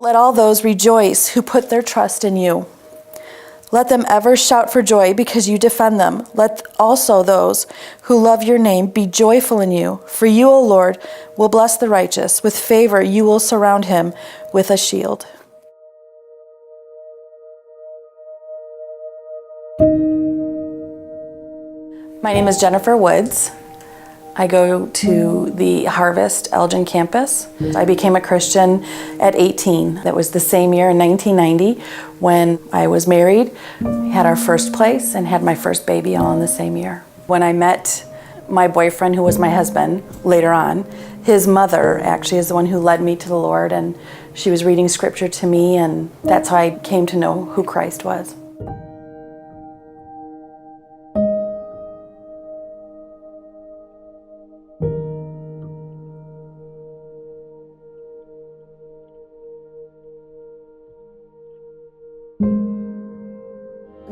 Let all those rejoice who put their trust in you. Let them ever shout for joy because you defend them. Let also those who love your name be joyful in you. For you, O Lord, will bless the righteous. With favor you will surround him with a shield. My name is Jennifer Woods. I go to the Harvest Elgin campus. I became a Christian at 18. That was the same year in 1990 when I was married, had our first place, and had my first baby all in the same year. When I met my boyfriend, who was my husband later on, his mother actually is the one who led me to the Lord, and she was reading scripture to me, and that's how I came to know who Christ was.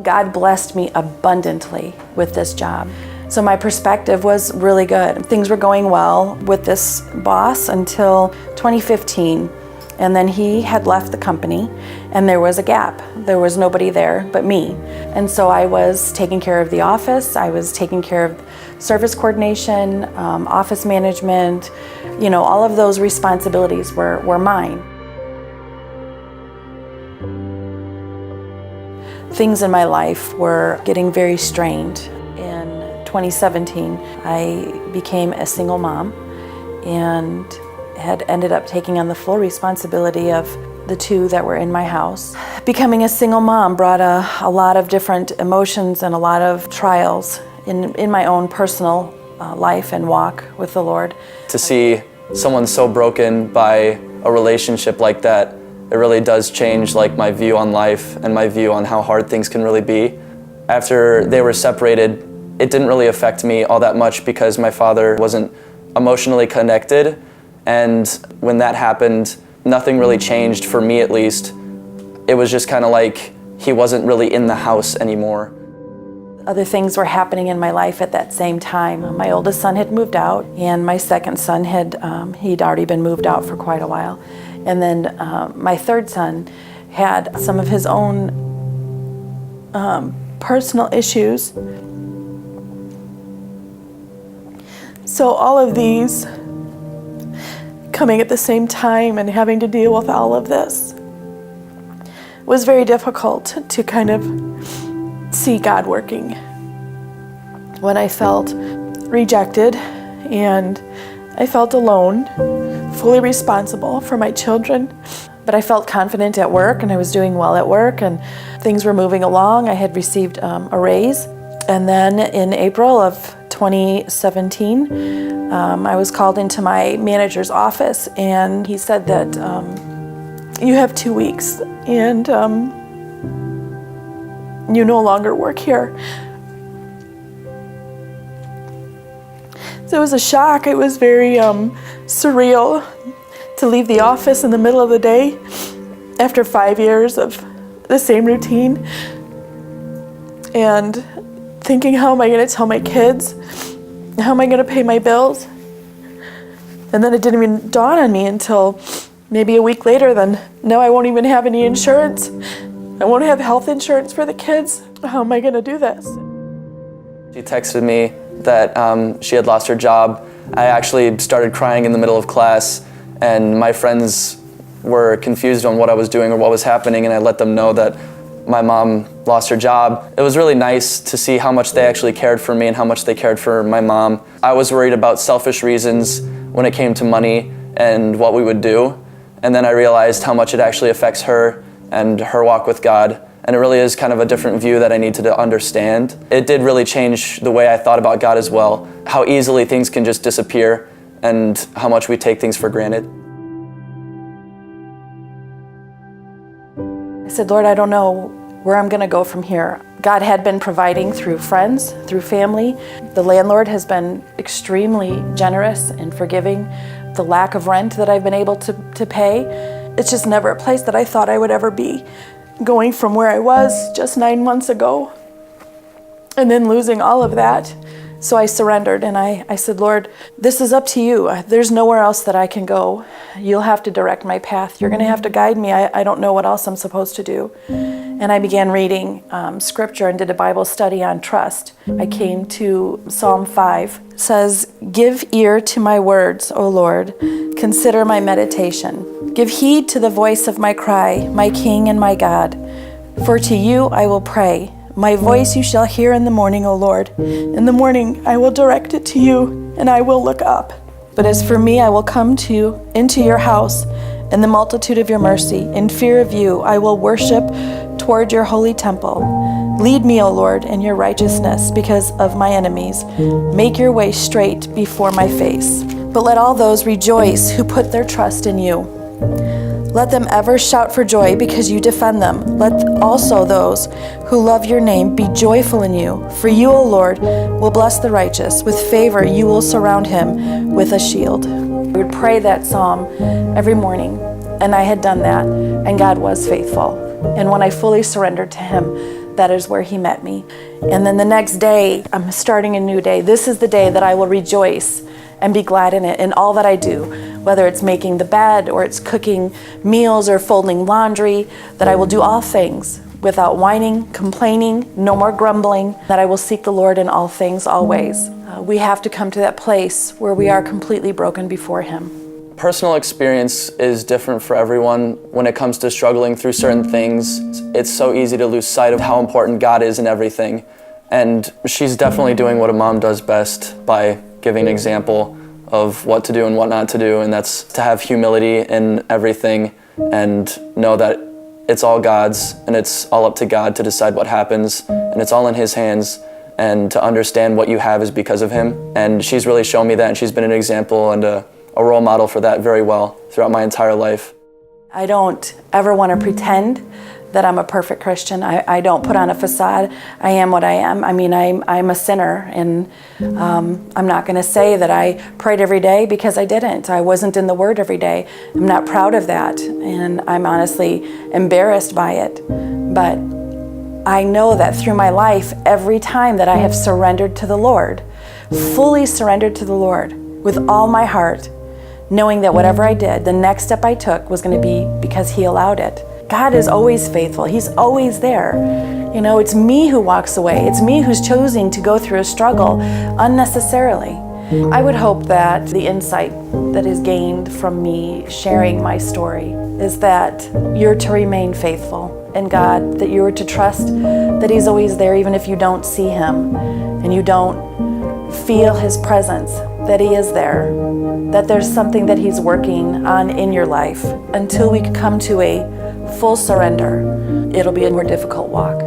God blessed me abundantly with this job. So my perspective was really good. Things were going well with this boss until 2015. And then he had left the company and there was a gap. There was nobody there but me. And so I was taking care of the office. I was taking care of service coordination, office management. You know, all of those responsibilities were mine. Things in my life were getting very strained. In 2017, I became a single mom and had ended up taking on the full responsibility of the two that were in my house. Becoming a single mom brought a lot of different emotions and a lot of trials in my own personal life and walk with the Lord. To see someone so broken by a relationship like that, it really does change my view on life and my view on how hard things can really be. After they were separated, it didn't really affect me all that much because my father wasn't emotionally connected. And when that happened, nothing really changed for me at least. It was just kind of like he wasn't really in the house anymore. Other things were happening in my life at that same time. My oldest son had moved out and my second son he'd already been moved out for quite a while. And then my third son had some of his own personal issues. So all of these coming at the same time and having to deal with all of this was very difficult to kind of see God working. When I felt rejected and I felt alone, fully responsible for my children, but I felt confident at work and I was doing well at work and things were moving along. I had received a raise. And then in April of 2017, I was called into my manager's office and he said that you have 2 weeks and you no longer work here. So it was a shock. It was very surreal to leave the office in the middle of the day after 5 years of the same routine and thinking, how am I going to tell my kids? How am I going to pay my bills? And then it didn't even dawn on me until maybe a week later, then no, I won't even have any insurance. I won't have health insurance for the kids. How am I going to do this? She texted me that she had lost her job. I actually started crying in the middle of class, and my friends were confused on what I was doing or what was happening, and I let them know that my mom lost her job. It was really nice to see how much they actually cared for me and how much they cared for my mom. I was worried about selfish reasons when it came to money and what we would do, and then I realized how much it actually affects her and her walk with God. And it really is kind of a different view that I need to understand. It did really change the way I thought about God as well, how easily things can just disappear and how much we take things for granted. I said, Lord, I don't know where I'm going to go from here. God had been providing through friends, through family. The landlord has been extremely generous and forgiving. The lack of rent that I've been able to pay, it's just never a place that I thought I would ever be. Going from where I was just 9 months ago and then losing all of that So I surrendered and I said, Lord, this is up to you. There's nowhere else that I can go. You'll have to direct my path. You're going to have to guide me. I don't know what else I'm supposed to do. And I began reading scripture and did a Bible study on trust. I came to Psalm 5. It says, give ear to my words, O Lord. Consider my meditation. Give heed to the voice of my cry, my King and my God. For to you I will pray. My voice you shall hear in the morning, O Lord. In the morning I will direct it to you, and I will look up. But as for me, I will come to you into your house in the multitude of your mercy. In fear of you, I will worship toward your holy temple. Lead me, O Lord, in your righteousness because of my enemies. Make your way straight before my face. But let all those rejoice who put their trust in you. Let them ever shout for joy because you defend them. Let also those who love your name be joyful in you. For you, O Lord, will bless the righteous. With favor you will surround him with a shield. I would pray that psalm every morning, and I had done that, and God was faithful. And when I fully surrendered to him, that is where he met me. And then the next day, I'm starting a new day. This is the day that I will rejoice and be glad in it, in all that I do, whether it's making the bed or it's cooking meals or folding laundry, that I will do all things without whining, complaining, no more grumbling, that I will seek the Lord in all things, always. We have to come to that place where we are completely broken before him. Personal experience is different for everyone. When it comes to struggling through certain things, it's so easy to lose sight of how important God is in everything. And she's definitely doing what a mom does best by giving an example of what to do and what not to do, and that's to have humility in everything and know that it's all God's and it's all up to God to decide what happens, and it's all in his hands, and to understand what you have is because of him. And she's really shown me that, and she's been an example and a role model for that very well throughout my entire life. I don't ever want to pretend that I'm a perfect Christian. I don't put on a facade. I am what I am. I mean, I'm a sinner, and I'm not going to say that I prayed every day because I didn't. I wasn't in the Word every day. I'm not proud of that, and I'm honestly embarrassed by it. But I know that through my life, every time that I have surrendered to the Lord, fully surrendered to the Lord with all my heart, knowing that whatever I did, the next step I took was going to be because he allowed it. God is always faithful. He's always there. You know, it's me who walks away. It's me who's choosing to go through a struggle unnecessarily. I would hope that the insight that is gained from me sharing my story is that you're to remain faithful in God, that you're to trust that he's always there even if you don't see him and you don't feel his presence, that he is there, that there's something that he's working on in your life. Until we come to a full surrender, it'll be a more difficult walk.